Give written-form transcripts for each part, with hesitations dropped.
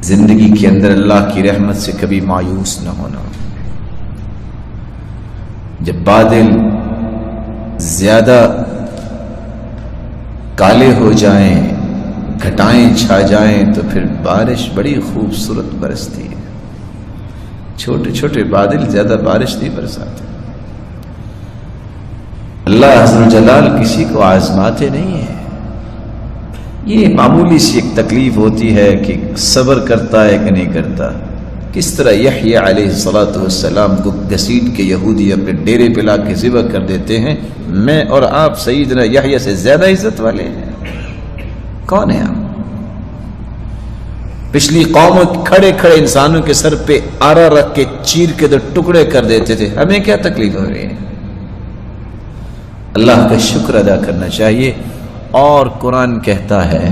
زندگی کے اندر اللہ کی رحمت سے کبھی مایوس نہ ہونا۔ جب بادل زیادہ کالے ہو جائیں، گھٹائیں چھا جائیں، تو پھر بارش بڑی خوبصورت برستی ہے۔ چھوٹے چھوٹے بادل زیادہ بارش نہیں برساتے۔ اللہ عز و جلال کسی کو آزماتے نہیں ہیں۔ یہ معمولی سی ایک تکلیف ہوتی ہے کہ صبر کرتا ہے کہ نہیں کرتا۔ کس طرح یحییٰ علیہ السلام کو گھسیٹ کے یہودی اپنے ڈیرے پہ لا کے ذبح کر دیتے ہیں، میں اور آپ سیدنا یحییٰ سے زیادہ عزت والے ہیں؟ کون ہیں آپ؟ پچھلی قوموں کھڑے کھڑے انسانوں کے سر پہ آرا رکھ کے چیر کے دو ٹکڑے کر دیتے تھے، ہمیں کیا تکلیف ہو رہی ہے؟ اللہ کا شکر ادا کرنا چاہیے۔ اور قرآن کہتا ہے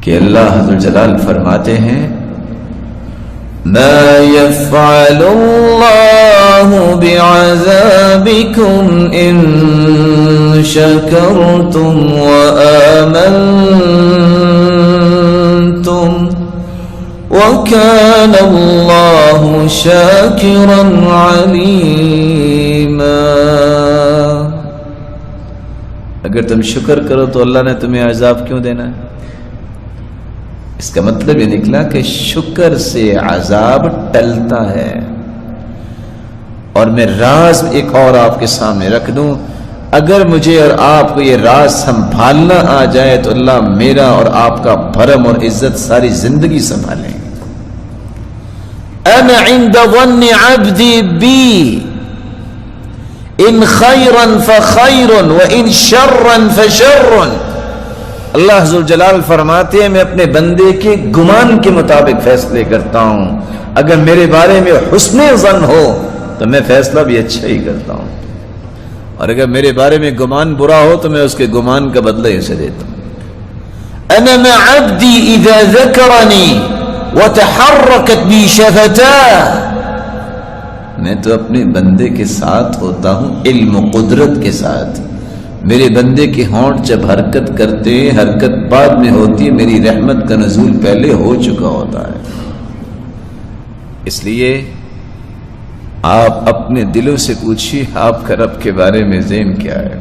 کہ اللہ عز و جلال فرماتے ہیں ما يفعل اللہ بعذابکم ان شکرتم وآمنتم وكان اللہ شاکرا علیما۔ اگر تم شکر کرو تو اللہ نے تمہیں عذاب کیوں دینا ہے؟ اس کا مطلب یہ نکلا کہ شکر سے عذاب ٹلتا ہے۔ اور میں راز ایک اور آپ کے سامنے رکھ دوں، اگر مجھے اور آپ کو یہ راز سنبھالنا آ جائے تو اللہ میرا اور آپ کا بھرم اور عزت ساری زندگی سنبھالیں گے۔ انا عند ظن عبدی بی ان خیرا فخیر وان شرا فشر۔ اللہ حضور جلال فرماتے ہیں میں اپنے بندے کے گمان کے مطابق فیصلے کرتا ہوں، اگر میرے بارے میں حسن ظن ہو تو میں فیصلہ بھی اچھا ہی کرتا ہوں، اور اگر میرے بارے میں گمان برا ہو تو میں اس کے گمان کا بدلہ ہی اسے دیتا ہوں۔ انا مع عبدی اذا ذکرنی وتحرکت بی شفتاه، میں تو اپنے بندے کے ساتھ ہوتا ہوں علم و قدرت کے ساتھ۔ میرے بندے کے ہونٹ جب حرکت کرتے ہیں، حرکت بعد میں ہوتی ہے، میری رحمت کا نزول پہلے ہو چکا ہوتا ہے۔ اس لیے آپ اپنے دلوں سے پوچھیے آپ کا رب کے بارے میں ذہن کیا ہے،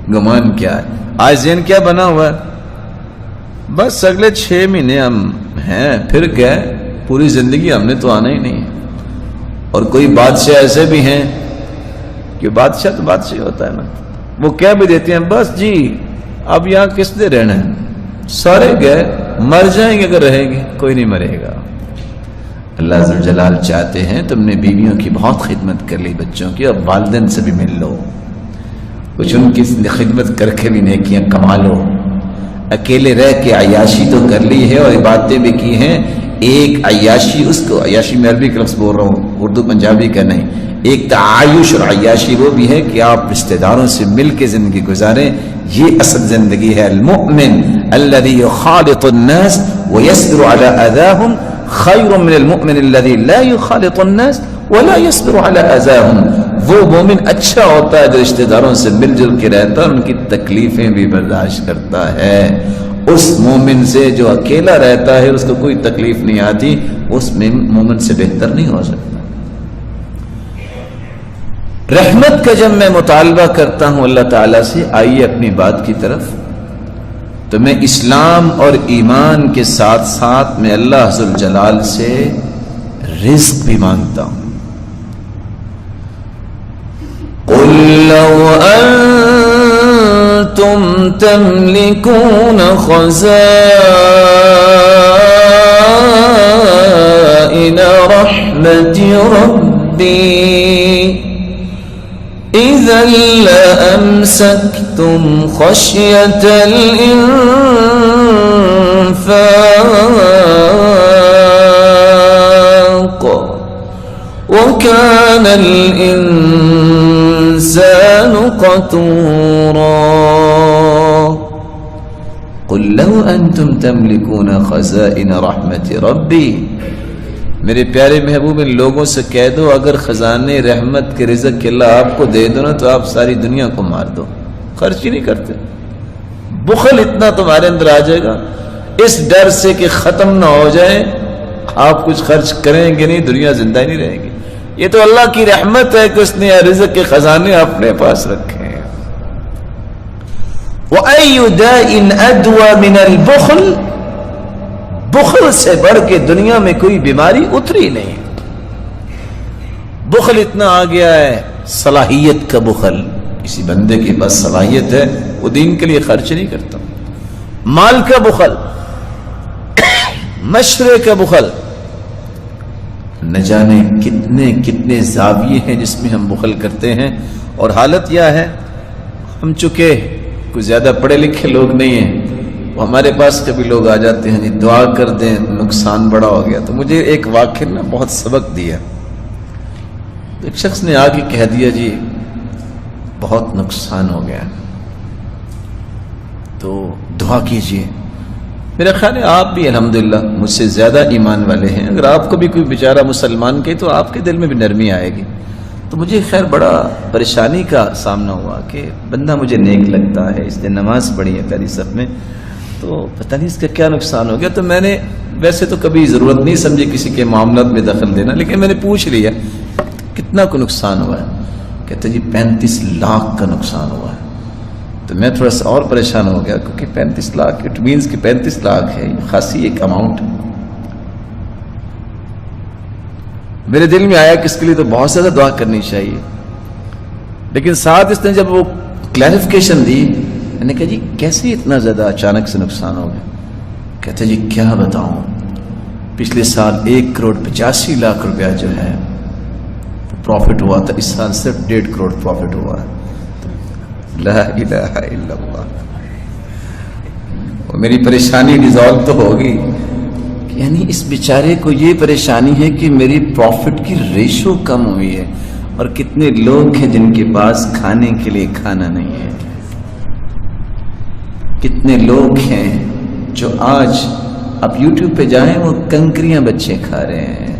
گمان کیا ہے؟ آج ذہن کیا بنا ہوا ہے؟ بس اگلے 6 مہینے ہم ہیں، پھر گئے، پوری زندگی ہم نے تو آنا ہی نہیں ہے۔ اور کوئی بادشاہ ایسے بھی ہیں کہ بادشاہ تو بادشاہ ہوتا ہے نا، وہ کہہ بھی دیتے ہیں بس جی اب یہاں کس نے رہنا ہے، سارے گئے، مر جائیں گے، اگر رہیں گے کوئی نہیں مرے گا۔ اللہ عز و جلال چاہتے ہیں تم نے بیویوں کی بہت خدمت کر لی، بچوں کی، اب والدین سے بھی مل لو، کچھ ان کی خدمت کر کے بھی نیکیاں کما لو۔ اکیلے رہ کے عیاشی تو کر لی ہے اور عبادتیں بھی کی ہیں، ایک عیاشی، اس کو عیاشی میں عربی کا لفظ بول رہا ہوں، اردو پنجابی کا نہیں، ایک تعایش اور عیاشی وہ بھی ہے کہ آپ رشتہ داروں سے مل کے زندگی گزاریں، یہ اصل زندگی ہے۔ المؤمن الذي يخالط الناس ويصبر على اذاهم خير من المؤمن الذي لا يخالط الناس ولا يصبر على اذاهم۔ وہ مومن اچھا ہوتا ہے جو رشتہ داروں سے مل جل کے رہتا ہے اور ان کی تکلیفیں بھی برداشت کرتا ہے۔ اس مومن سے جو اکیلا رہتا ہے اس کو کوئی تکلیف نہیں آتی، اس مومن سے بہتر نہیں ہو سکتا۔ رحمت کا جب میں مطالبہ کرتا ہوں اللہ تعالیٰ سے، آئیے اپنی بات کی طرف، تو میں اسلام اور ایمان کے ساتھ ساتھ میں اللہ عز و جلال سے رزق بھی مانگتا ہوں۔ قُلْ لَوْ أَنْتُمْ تَمْلِكُونَ خَزَائِنَ رَحْمَةِ رَبِّي إِذًا لَأَمْسَكْتُمْ خَشْيَةَ الْإِنفَاقِ وَكَانَ الْإِنسَانُ قَتُورًا۔ قُلْ لَوْ أَنْتُمْ تَمْلِكُونَ خَزَائِنَ رَحْمَةِ رَبِّي، میرے پیارے محبوب ان لوگوں سے کہہ دو اگر خزانے رحمت کے رزق کے اللہ آپ کو دے دو نا تو آپ ساری دنیا کو مار دو، خرچ ہی نہیں کرتے، بخل اتنا تمہارے اندر آ جائے گا، اس ڈر سے کہ ختم نہ ہو جائے آپ کچھ خرچ کریں گے نہیں، دنیا زندہ ہی نہیں رہے گی۔ یہ تو اللہ کی رحمت ہے کہ اس نے رزق کے خزانے اپنے پاس رکھے ہیں۔ وَأَيُّ دَاءٍ أَدْوَى مِنَ الْبُخْلِ، بخل سے بڑھ کے دنیا میں کوئی بیماری اتری نہیں۔ بخل اتنا آ گیا ہے، صلاحیت کا بخل، کسی بندے کے پاس صلاحیت ہے وہ دین کے لیے خرچ نہیں کرتا، مال کا بخل، مشورے کا بخل، نہ جانے کتنے کتنے زاویے ہیں جس میں ہم بخل کرتے ہیں۔ اور حالت یہ ہے، ہم چکے کوئی زیادہ پڑھے لکھے لوگ نہیں ہیں، وہ ہمارے پاس کبھی لوگ آ جاتے ہیں، دعا کر دیں، نقصان بڑا ہو گیا۔ تو مجھے ایک واقعہ نے بہت سبق دیا۔ ایک شخص نے آ کے کہہ دیا جی بہت نقصان ہو گیا، تو دعا کیجیے۔ میرا خیال ہے آپ بھی الحمدللہ مجھ سے زیادہ ایمان والے ہیں، اگر آپ کو بھی کوئی بیچارہ مسلمان کہے تو آپ کے دل میں بھی نرمی آئے گی۔ تو مجھے خیر بڑا پریشانی کا سامنا ہوا کہ بندہ مجھے نیک لگتا ہے، اس نے نماز پڑھی ہے پہلی صف میں، تو پتہ نہیں اس کا کیا نقصان ہو گیا۔ تو میں نے ویسے تو کبھی ضرورت نہیں سمجھی کسی کے معاملات میں دخل دینا، لیکن میں نے پوچھ لیا کتنا کو نقصان ہوا ہے؟ کہتے جی 35 لاکھ کا نقصان ہوا ہے۔ تو میں تھوڑا سا اور پریشان ہو گیا، کیونکہ 35 لاکھ اٹ مینس کہ 35 لاکھ ہے، یہ خاصی ایک اماؤنٹ ہے۔ میرے دل میں آیا کہ اس کے لیے تو بہت زیادہ دعا کرنی چاہیے، لیکن ساتھ اس نے جب وہ کلیریفیکیشن دی، میں نے کہا جی کیسے اتنا زیادہ اچانک سے نقصان ہو گیا؟ کہتے جی کیا بتاؤں، پچھلے سال 1,85,00,000 روپیہ جو ہے پروفٹ ہوا تھا، اس سال صرف 1.5 کروڑ پروفٹ ہوا ہے۔ لا الہ الا اللہ۔ اور میری پریشانی ڈیزالو تو ہوگی، یعنی اس بیچارے کو یہ پریشانی ہے کہ میری پروفٹ کی ریشو کم ہوئی ہے، اور کتنے لوگ ہیں جن کے پاس کھانے کے لیے کھانا نہیں ہے، کتنے لوگ ہیں جو آج آپ یوٹیوب پہ جائیں وہ کنکریاں بچے کھا رہے ہیں،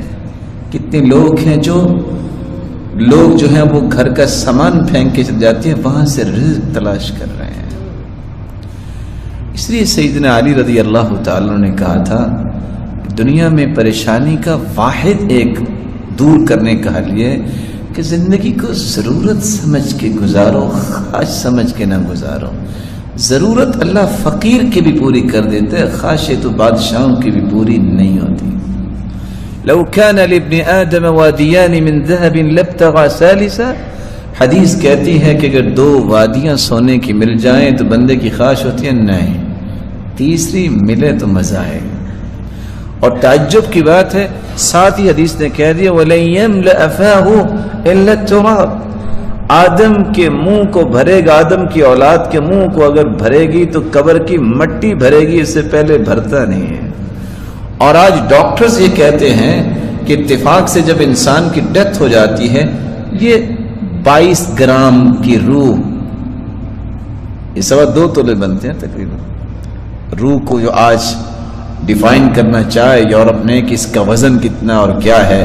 کتنے لوگ ہیں جو ہیں وہ گھر کا سامان پھینک کے چل جاتے ہیں، وہاں سے رزق تلاش کر رہے ہیں۔ اس لیے سیدنا علی رضی اللہ تعالیٰ نے کہا تھا کہ دنیا میں پریشانی کا واحد ایک دور کرنے کا حل یہ کہ زندگی کو ضرورت سمجھ کے گزارو، خواہش سمجھ کے نہ گزارو۔ ضرورت اللہ فقیر کی بھی پوری کر دیتا ہے، خواہشیں تو بادشاہوں کی بھی پوری نہیں ہوتی۔ لو كان لابن آدم وادیان من ذهب لابتغى ثالثا، حدیث کہتی ہے کہ اگر 2 وادیاں سونے کی مل جائیں تو بندے کی خواہش ہوتی ہے نہیں، تیسری ملے تو مزہ ہے۔ اور تعجب کی بات ہے، ساتھ ہی حدیث نے کہہ دیا وَلَن يَمْلَأَ فَاهُ إِلَّا التُّرَابُ، آدم کے منہ کو بھرے گا، آدم کی اولاد کے منہ کو اگر بھرے گی تو قبر کی مٹی بھرے گی، اس سے پہلے بھرتا نہیں ہے۔ اور آج ڈاکٹرز یہ کہتے ہیں کہ اتفاق سے جب انسان کی ڈیتھ ہو جاتی ہے، یہ 22 گرام کی روح، یہ 2.25 تولے بنتے ہیں تقریباً، روح کو جو آج ڈیفائن کرنا چاہے یورپ نے کہ اس کا وزن کتنا اور کیا ہے،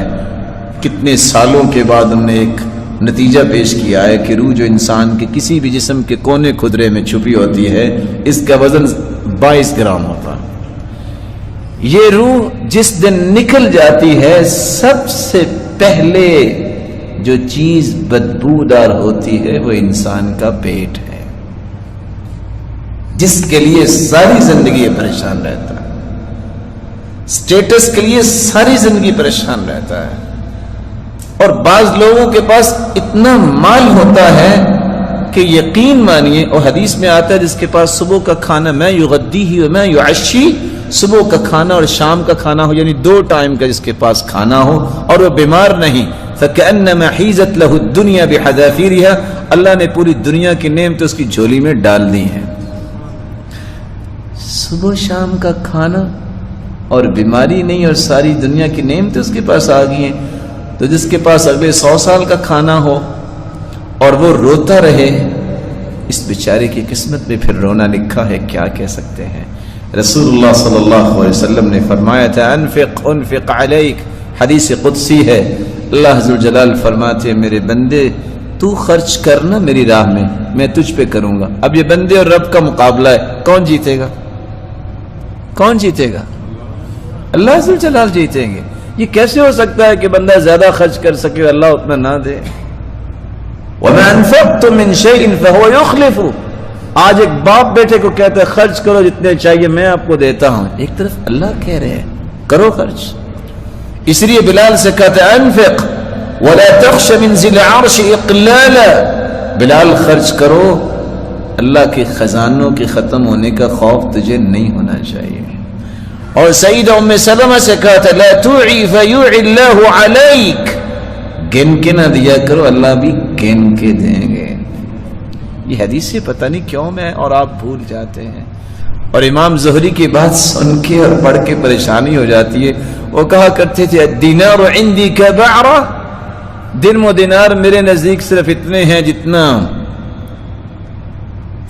کتنے سالوں کے بعد ہم نے ایک نتیجہ پیش کیا ہے کہ روح جو انسان کے کسی بھی جسم کے کونے خدرے میں چھپی ہوتی ہے، اس کا وزن 22 گرام ہوتا ہے۔ یہ روح جس دن نکل جاتی ہے، سب سے پہلے جو چیز بدبودار ہوتی ہے وہ انسان کا پیٹ ہے، جس کے لیے ساری زندگی پریشان رہتا ہے، سٹیٹس کے لیے ساری زندگی پریشان رہتا ہے۔ اور بعض لوگوں کے پاس اتنا مال ہوتا ہے کہ یقین مانیے، اور حدیث میں آتا ہے جس کے پاس صبح کا کھانا میں یغدیہ و میں یعشی، صبح کا کھانا اور شام کا کھانا ہو، یعنی 2 ٹائم کا جس کے پاس کھانا ہو، اور وہ بیمار نہیں، فَكَأَنَّمَا حِيزَتْ لَهُ الدُّنْيَا بِحَذَافِيرِهَا، اللہ نے پوری دنیا کی نعمتیں اس کی جھولی میں ڈال دی ہیں۔ صبح شام کا کھانا اور بیماری نہیں، اور ساری دنیا کی نعمتیں اس کے پاس آ گئی ہیں، تو جس کے پاس اگلے 100 سال کا کھانا ہو اور وہ روتا رہے، اس بیچارے کی قسمت میں پھر رونا لکھا ہے، کیا کہہ سکتے ہیں۔ رسول اللہ صلی اللہ علیہ وسلم نے فرمایا تھا انفق علیک، حدیث قدسی ہے، اللہ ذو الجلال فرماتے ہیں میرے بندے تو خرچ کرنا میری راہ میں تجھ پہ کروں گا۔ اب یہ بندے اور رب کا مقابلہ ہے، کون جیتے گا؟ کون جیتے گا؟ اللہ ذو الجلال جیتیں گے. یہ کیسے ہو سکتا ہے کہ بندہ زیادہ خرچ کر سکے اور اللہ اتنا نہ دے؟ وَمَا أَنفَقْتُم مِّن شَيْءٍ فَهُوَ يُخْلِفُهُ. آج ایک باپ بیٹے کو کہتا ہے خرچ کرو جتنے چاہیے میں آپ کو دیتا ہوں، ایک طرف اللہ کہہ رہے ہیں کرو خرچ. اس لیے بلال سے کہتا ہے انفق وَلَا تَخْشَ مِن ذِي الْعَرْشِ إِقْلَالًا. بلال خرچ کرو، اللہ کے خزانوں کے ختم ہونے کا خوف تجھے نہیں ہونا چاہیے. اور سیدہ ام سلمہ سے کہا تھا لا توعی فیوعی اللہ علیک. گن کے نہ دیا کرو، اللہ بھی گن کے دیں گے. یہ حدیث سے پتہ نہیں کیوں میں اور آپ بھول جاتے ہیں. اور امام زہری کی بات سن کے اور پڑھ کے پریشانی ہو جاتی ہے. وہ کہا کرتے تھے الدینار عندی کبعرہ. درم و دینار میرے نزدیک صرف اتنے ہیں جتنا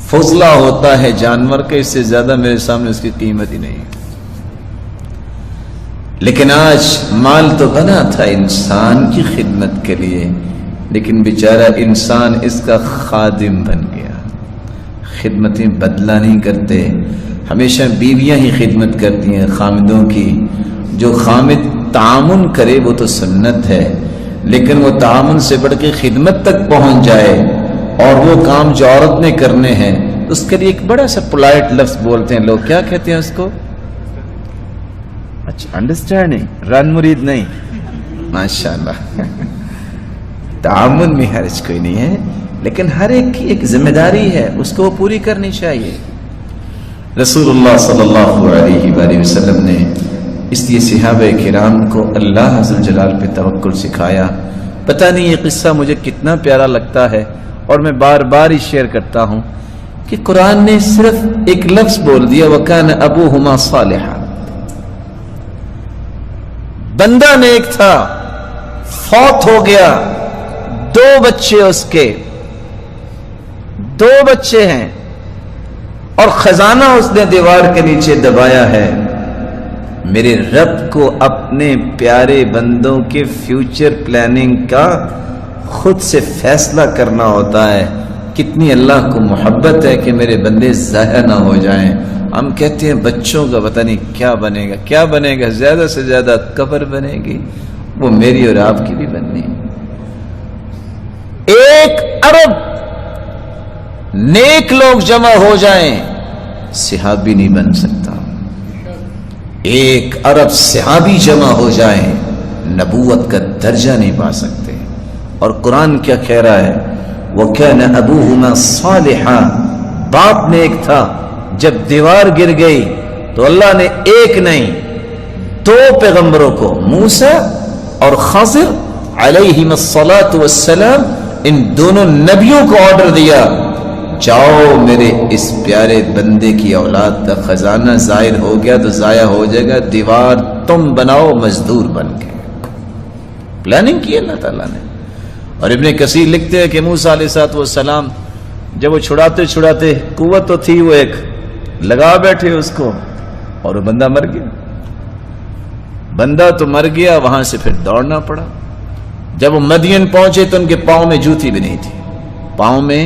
فضلہ ہوتا ہے جانور کا، اس سے زیادہ میرے سامنے اس کی قیمت ہی نہیں. لیکن آج مال تو بنا تھا انسان کی خدمت کے لیے، لیکن بیچارہ انسان اس کا خادم بن گیا. خدمتیں بدلہ نہیں کرتے، ہمیشہ بیویاں ہی خدمت کرتی ہیں خامدوں کی. جو خامد تعاون کرے وہ تو سنت ہے، لیکن وہ تعاون سے بڑھ کے خدمت تک پہنچ جائے اور وہ کام جو عورت نے کرنے ہیں اس کے لیے ایک بڑا سا پولائٹ لفظ بولتے ہیں لوگ، کیا کہتے ہیں اس کو؟ اچھا انڈرسٹینڈنگ، رن مرید نہیں. ماشاءاللہ تعاون میں حرج کوئی نہیں ہے، لیکن ہر ایک کی ایک ذمہ داری ہے، اس کو پوری کرنی چاہیے. رسول اللہ صلی اللہ علیہ وآلہ وسلم نے اس لیے صحابہ کرام کو اللہ عز و جلال پہ توکل سکھایا. پتہ نہیں یہ قصہ مجھے کتنا پیارا لگتا ہے اور میں بار بار ہی شیئر کرتا ہوں کہ قرآن نے صرف ایک لفظ بول دیا وَكَانَ أَبُوهُمَا صَالِحًا. بندہ نیک تھا، فوت ہو گیا، 2 بچے اس کے، 2 بچے ہیں اور خزانہ اس نے دیوار کے نیچے دبایا ہے. میرے رب کو اپنے پیارے بندوں کے فیوچر پلاننگ کا خود سے فیصلہ کرنا ہوتا ہے. کتنی اللہ کو محبت ہے کہ میرے بندے ضائع نہ ہو جائیں. ہم کہتے ہیں بچوں کا پتہ نہیں کیا بنے گا، کیا بنے گا، زیادہ سے زیادہ قبر بنے گی، وہ میری اور آپ کی بھی بننی. 1 ارب نیک لوگ جمع ہو جائیں صحابی نہیں بن سکتا. 1 ارب صحابی جمع ہو جائیں نبوت کا درجہ نہیں پا سکتے. اور قرآن کیا کہہ رہا ہے وَكَانَ أَبُوهُمَا صَالِحًا. باپ نیک تھا، جب دیوار گر گئی تو اللہ نے 1 نہیں 2 پیغمبروں کو، موسیٰ اور خضر علیہم الصلاۃ والسلام، ان دونوں نبیوں کو آرڈر دیا جاؤ میرے اس پیارے بندے کی اولاد کا خزانہ ظاہر ہو گیا تو ضائع ہو جائے گا، دیوار تم بناؤ مزدور بن کے. پلاننگ کی اللہ تعالیٰ نے. اور ابن کثیر لکھتے ہیں کہ موسیٰ علیہ السلام جب وہ چھڑاتے قوت تو تھی، وہ ایک لگا بیٹھے اس کو اور وہ بندہ مر گیا. بندہ تو مر گیا، وہاں سے پھر دوڑنا پڑا. جب وہ مدین پہنچے تو ان کے پاؤں میں جوتی بھی نہیں تھی، پاؤں میں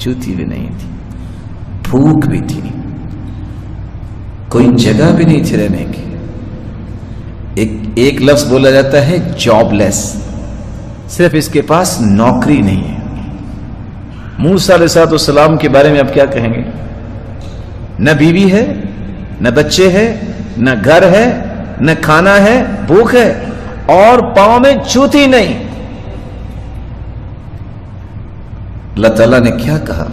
جوتی بھی نہیں تھی، بھوک بھی تھی، کوئی جگہ بھی نہیں تھی رہنے کی. ایک لفظ بولا جاتا ہے جاب لیس، صرف اس کے پاس نوکری نہیں ہے. موسیٰ علیہ السلام کے بارے میں آپ کیا کہیں گے؟ نہ بیوی ہے، نہ بچے ہے، نہ گھر ہے، نہ کھانا ہے، بھوک ہے اور پاؤں میں جوتی نہیں. اللہ تعالیٰ نے کیا کہا؟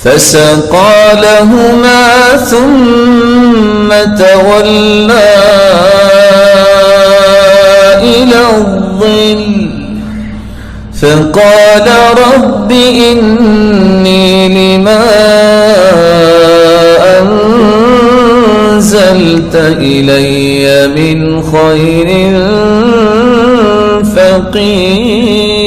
فَسَقَى لَهُمَا ثُمَّ تَوَلَّى إِلَى الظِّلِّ فَقَالَ رَبِّ إِنِّي لِمَا أَنزَلْتَ إِلَيَّ مِنْ خَيْرٍ فَقِيرٌ.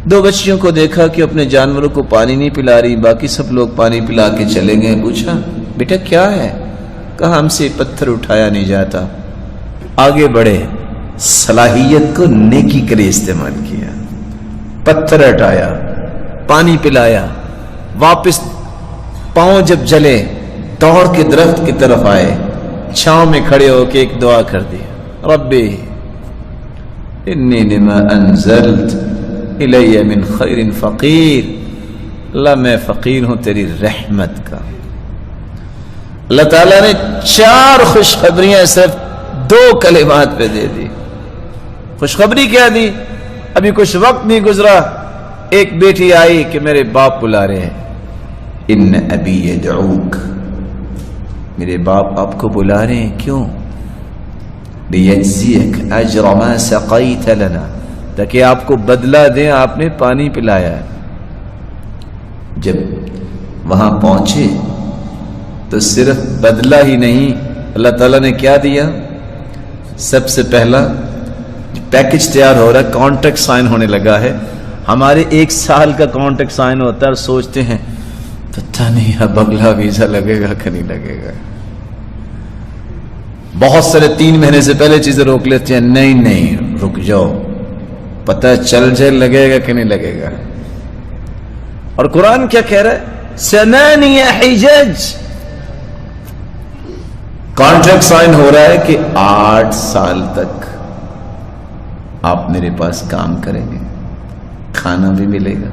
2 بچیوں کو دیکھا کہ اپنے جانوروں کو پانی نہیں پلا رہی، باقی سب لوگ پانی پلا کے چلے گئے. پوچھا بیٹا کیا ہے؟ کہا ہم سے پتھر اٹھایا نہیں جاتا. آگے بڑھے، صلاحیت کو نیکی کے لیے استعمال کیا، پتھر ہٹایا. پانی پلایا، واپس پاؤں جب جلے دوڑ کے درخت کی طرف آئے، چھاؤں میں کھڑے ہو کے ایک دعا کر دی، ربی انی لما انزلت الی من خیر فقیر، اللہ میں فقیر ہوں تیری رحمت کا۔ اللہ تعالیٰ نے 4 خوشخبریاں صرف 2 کلمات پہ دے دی۔ خوشخبری کیا دی؟ ابھی کچھ وقت نہیں گزرا، ایک بیٹی آئی کہ میرے باپ بلا رہے ہیں، ان ابی یدعوک، میرے باپ آپ کو بلا رہے ہیں، کیوں؟ لیجزیک اجر ما سقیت لنا، تاکہ آپ کو بدلہ دیں، آپ نے پانی پلایا ہے۔ جب وہاں پہنچے تو صرف بدلہ ہی نہیں، اللہ تعالیٰ نے کیا دیا؟ سب سے پہلا پیکج تیار ہو رہا ہے، کانٹریکٹ سائن ہونے لگا ہے۔ ہمارے 1 سال کا کانٹریکٹ سائن ہوتا ہے اور سوچتے ہیں پتہ نہیں اب اگلا ویزا لگے گا کہ نہیں لگے گا۔ بہت سارے 3 مہینے سے پہلے چیزیں روک لیتے ہیں، نہیں رک جاؤ، پتہ چل جائے لگے گا کہ نہیں لگے گا۔ اور قرآن کیا کہہ رہا ہے؟ 8 حجج، کانٹریکٹ سائن ہو رہا ہے کہ 8 سال تک آپ میرے پاس کام کریں گے، کھانا بھی ملے گا،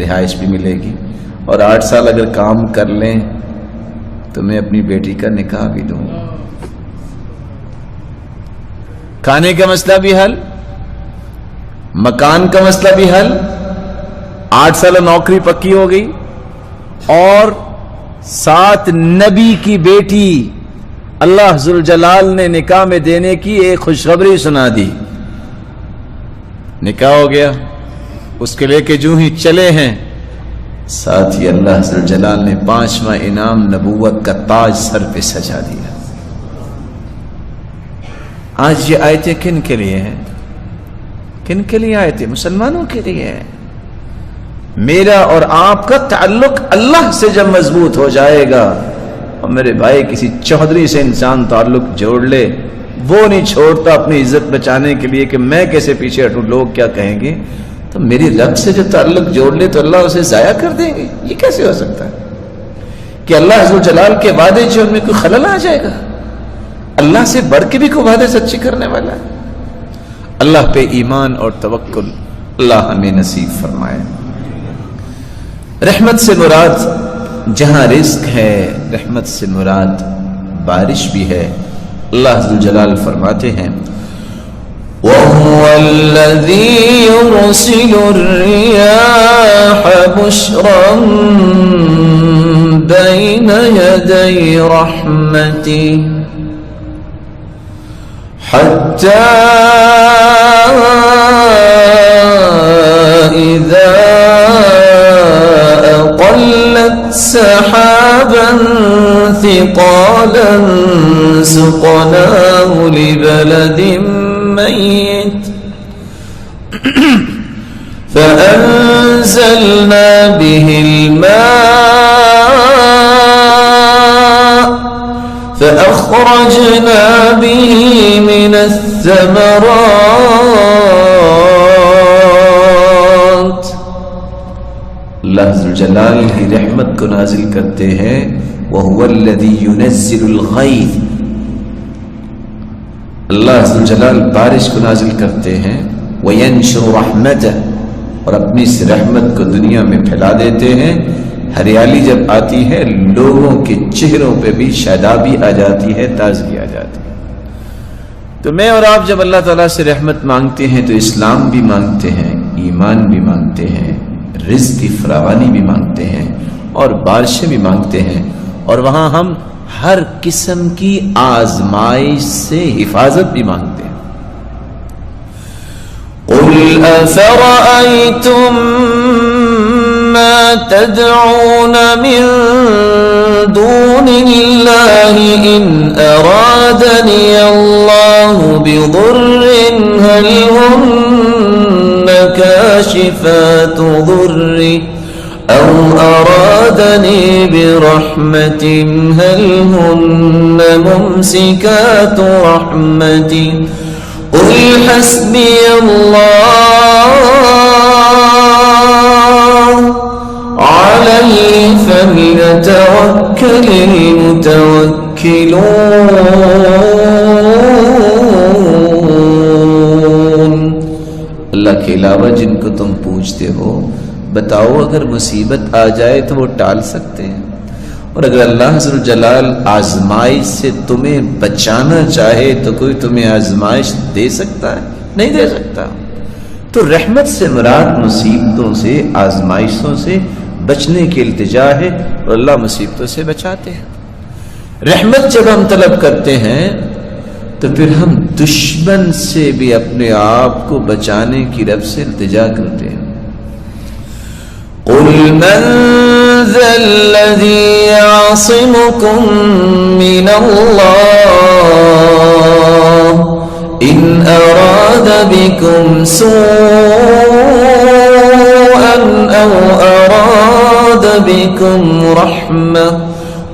رہائش بھی ملے گی، اور 8 سال اگر کام کر لیں تو میں اپنی بیٹی کا نکاح بھی دوں گا۔ کھانے کا مسئلہ بھی حل، مکان کا مسئلہ بھی حل، 8 سال نوکری پکی ہو گئی، اور 7 نبی کی بیٹی اللہ ذوالجلال نے نکاح میں دینے کی ایک خوشخبری سنا دی، نکاح ہو گیا۔ اس کے لے کے جو ہی چلے ہیں، ساتھ ہی اللہ ذوالجلال نے 5واں انعام نبوت کا تاج سر پہ سجا دیا۔ آج یہ آیتیں کن کے لیے ہیں؟ کن کے لیے آیتیں؟ مسلمانوں کے لیے ہیں۔ میرا اور آپ کا تعلق اللہ سے جب مضبوط ہو جائے گا، اور میرے بھائی کسی چودھری سے انسان تعلق جوڑ لے، وہ نہیں چھوڑتا اپنی عزت بچانے کے لیے کہ میں کیسے پیچھے ہٹوں، لوگ کیا کہیں گے، تو میری رب سے جو تعلق جوڑ لے تو اللہ اسے ضائع کر دیں گے۔ یہ کیسے ہو سکتا ہے کہ اللہ ذوالجلال کے وعدے جو ان میں کوئی خلل آ جائے گا؟ اللہ سے بڑھ کے بھی کوئی وعدے سچے کرنے والا ہے۔ اللہ پہ ایمان اور توکل اللہ ہمیں نصیب فرمائے۔ رحمت سے مراد جہاں رزق ہے، رحمت سے مراد بارش بھی ہے۔ اللہ ذوالجلال فرماتے ہیں وَهُوَ الَّذِي يُرْسِلُ الرِّيَاحَ بُشْرًا بَيْنَ يَدَيْ رَحْمَتِهِ حَتَّى إِذَا أَقَلَّتْ سَحَابًا ثِقَالًا سُقْنَاهُ لِبَلَدٍ ميت فأنزلنا به الماء فأخرجنا به من الثمرات۔ اللہ ذوالجلال کی رحمت کو نازل کرتے ہیں، وَهُوَ الَّذِي يُنَزِّلُ الْغَيْثَ، اللہ ذوالجلال بارش کو نازل کرتے ہیں، وَيَنشُرُ رَحْمَتَهُ، اور اپنی اس رحمت کو دنیا میں پھیلا دیتے ہیں۔ ہریالی جب آتی ہے لوگوں کے چہروں پہ بھی شادابی آ جاتی ہے، تازگی آ جاتی ہے۔ تو میں اور آپ جب اللہ تعالیٰ سے رحمت مانگتے ہیں تو اسلام بھی مانگتے ہیں، ایمان بھی مانگتے ہیں، رزق کی فراوانی بھی مانگتے ہیں، اور بارشیں بھی مانگتے ہیں، اور وہاں ہم ہر قسم کی آزمائش سے حفاظت بھی مانگتے ہیں۔ قُلْ أَفَرَأَيْتُمْ مَا تَدْعُونَ مِن دُونِ اللَّهِ إِنْ أَرَادَنِيَ اللَّهُ بِضُرٍّ هَلْ هُنَّ كَاشِفَاتُ ضُرِّهِ أَوْ أَرَادَنِي بِرَحْمَةٍ هَلْ هُنَّ مُمْسِكَاتُ رَحْمَتِهِ قُلْ حَسْبِيَ اللَّهُ عَلَيْهِ فَلْيَتَوَكَّلِ الْمُتَوَكِّلُونَ۔ اللہ کے علاوہ جن کو تم پوچھتے ہو بتاؤ اگر مصیبت آ جائے تو وہ ٹال سکتے ہیں، اور اگر اللہ ذو الجلال آزمائش سے تمہیں بچانا چاہے تو کوئی تمہیں آزمائش دے سکتا ہے؟ نہیں دے سکتا۔ تو رحمت سے مراد مصیبتوں سے، آزمائشوں سے بچنے کی التجا ہے، اور اللہ مصیبتوں سے بچاتے ہیں۔ رحمت جب ہم طلب کرتے ہیں تو پھر ہم دشمن سے بھی اپنے آپ کو بچانے کی رب سے التجا کرتے ہیں۔ قُلْ مَنْ ذَا الَّذِي يَعْصِمُكُمْ مِنَ اللَّهِ إِنْ أَرَادَ بِكُمْ سُوءًا أَوْ أَرَادَ بِكُمْ رَحْمَةً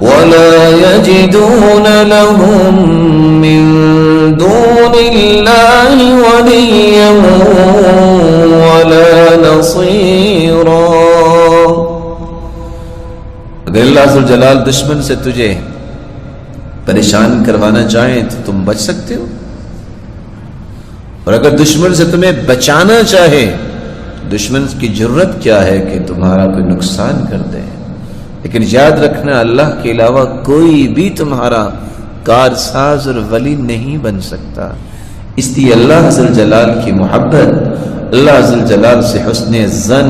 وَلَا يَجِدُونَ لَهُم مِّن دُونِ اللَّهِ وَلِيًّا وَلَا نَصِيرًا۔ اگر اللہ ذو الجلال دشمن سے تجھے پریشان کروانا چاہیں تو تم بچ سکتے ہو، اور اگر دشمن سے تمہیں بچانا چاہے، دشمن کی جرت کیا ہے کہ تمہارا کوئی نقصان کر دے؟ لیکن یاد رکھنا اللہ کے علاوہ کوئی بھی تمہارا کارساز اور ولی نہیں بن سکتا۔ اس لیے اللہ ذو الجلال کی محبت، اللہ ذو الجلال سے حسن ظن،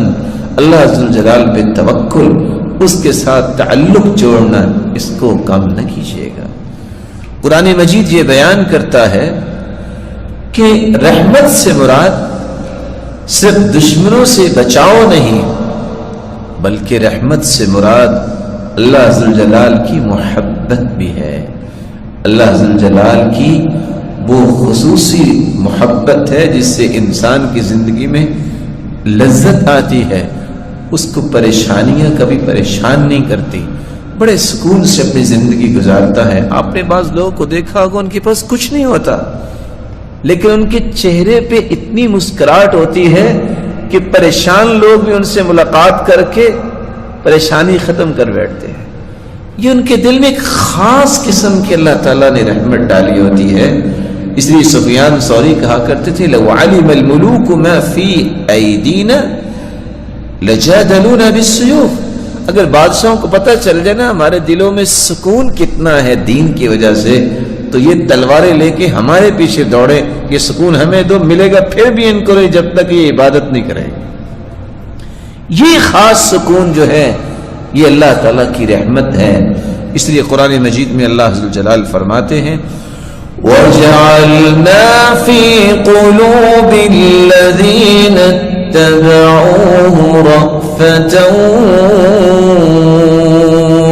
اللہ ذو الجلال پہ توکل، اس کے ساتھ تعلق جوڑنا، اس کو کم نہ کیجیے گا۔ قرآن مجید یہ بیان کرتا ہے کہ رحمت سے مراد صرف دشمنوں سے بچاؤ نہیں، بلکہ رحمت سے مراد اللہ ذو الجلال کی محبت بھی ہے۔ اللہ ذو الجلال کی وہ خصوصی محبت ہے جس سے انسان کی زندگی میں لذت آتی ہے، اس کو پریشانیاں کبھی پریشان نہیں کرتی، بڑے سکون سے اپنی زندگی گزارتا ہے۔ آپ نے بعض لوگوں کو دیکھا ہوگا ان کے پاس کچھ نہیں ہوتا، لیکن ان کے چہرے پہ اتنی مسکراہٹ ہوتی ہے کہ پریشان لوگ بھی ان سے ملاقات کر کے پریشانی ختم کر بیٹھتے ہیں۔ یہ ان کے دل میں ایک خاص قسم کی اللہ تعالیٰ نے رحمت ڈالی ہوتی ہے۔ اس لیے سفیان ثوری کہا کرتے تھے لو علم الملوک ما فی ایدینا لجادلونا بالسیوف۔ اگر بادشاہوں کو پتہ چل جائے نا ہمارے دلوں میں سکون کتنا ہے دین کی وجہ سے، تو یہ تلواریں لے کے ہمارے پیچھے دوڑے، یہ سکون ہمیں دو ملے گا پھر بھی ان کو نہیں جب تک یہ عبادت نہیں کرے گا۔ یہ خاص سکون جو ہے یہ اللہ تعالیٰ کی رحمت ہے۔ اس لیے قرآن مجید میں اللہ عز و جلال فرماتے ہیں وَجَعَلْنَا فِي قُلُوبِ الَّذِينَ اتَّبَعُوهُ رَأْفَةً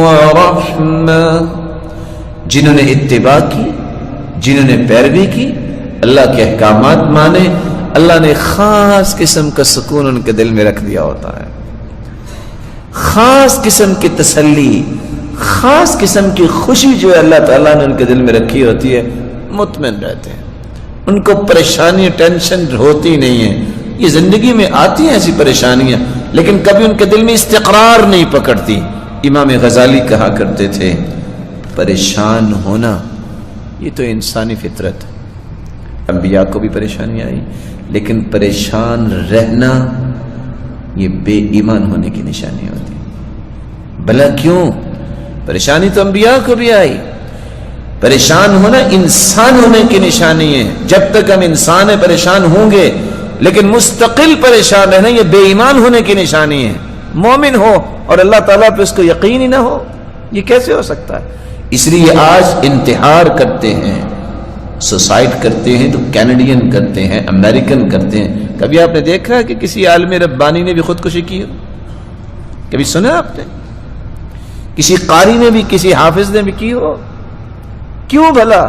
وَرَحْمَةً، جنہوں نے اتباع کی، جنہوں نے پیروی کی، اللہ کے احکامات مانے، اللہ نے خاص قسم کا سکون ان کے دل میں رکھ دیا ہوتا ہے، خاص قسم کی تسلی، خاص قسم کی خوشی جو ہے اللہ تعالیٰ نے ان کے دل میں رکھی ہوتی ہے، مطمئن رہتے ہیں، ان کو پریشانی ٹینشن ہوتی نہیں ہے۔ یہ زندگی میں آتی ہیں ایسی پریشانیاں لیکن کبھی ان کے دل میں استقرار نہیں پکڑتی۔ امام غزالی کہا کرتے تھے پریشان ہونا یہ تو انسانی فطرت ہے، انبیاء کو بھی پریشانی آئی، لیکن پریشان رہنا یہ بے ایمان ہونے کی نشانی ہوتی ہے۔ بھلا کیوں؟ پریشانی تو انبیاء کو بھی آئی، پریشان ہونا انسان ہونے کی نشانی ہے۔ جب تک ہم انسان ہیں پریشان ہوں گے، لیکن مستقل پریشان رہنا یہ بے ایمان ہونے کی نشانی ہے۔ مومن ہو اور اللہ تعالیٰ پہ اس کو یقین ہی نہ ہو، یہ کیسے ہو سکتا ہے؟ اس لیے آج انتحار کرتے ہیں، سوسائڈ کرتے ہیں تو کینیڈین کرتے ہیں، امریکن کرتے ہیں۔ کبھی آپ نے دیکھا کہ کسی عالم ربانی نے بھی خودکشی کی ہو؟ کبھی سنا آپ نے؟ کسی قاری نے بھی، کسی حافظ نے بھی کی ہو؟ کیوں بھلا؟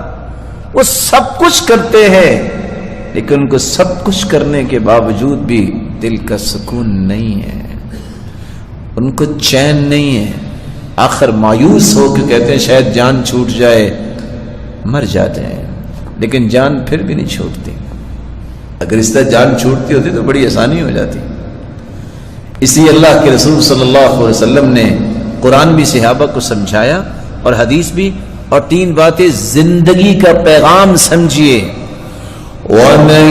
وہ سب کچھ کرتے ہیں لیکن ان کو سب کچھ کرنے کے باوجود بھی دل کا سکون نہیں ہے، ان کو چین نہیں ہے۔ آخر مایوس ہو کے کہتے ہیں شاید جان چھوٹ جائے، مر جاتے ہیں، لیکن جان پھر بھی نہیں چھوٹتی۔ اگر اس طرح جان چھوٹتی ہوتی تو بڑی آسانی ہو جاتی۔ اس لیے اللہ کے رسول صلی اللہ علیہ وسلم نے قرآن بھی صحابہ کو سمجھایا اور حدیث بھی، اور 3 باتیں زندگی کا پیغام سمجھیے. وَمَن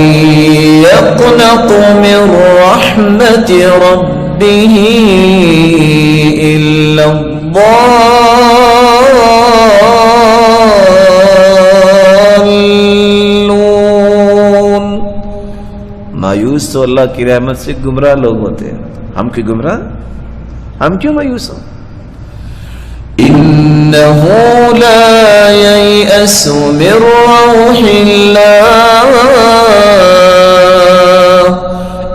يَقْنَطُ مِن رَحْمَةِ رَبِّهِ إِلَّا الضَّالُّونَ. مایوس تو اللہ کی رحمت سے گمراہ لوگ ہوتے ہیں. ہم کی گمراہ؟ ہم کیوں مایوس ہوں؟ إِنَّهُ لَا يَيْأَسُ مِن رَّوْحِ اللَّهِ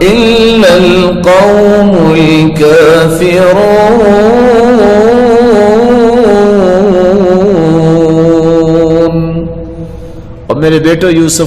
إِلَّا الْقَوْمُ الْكَافِرُونَ. اور میرے بیٹو یوسف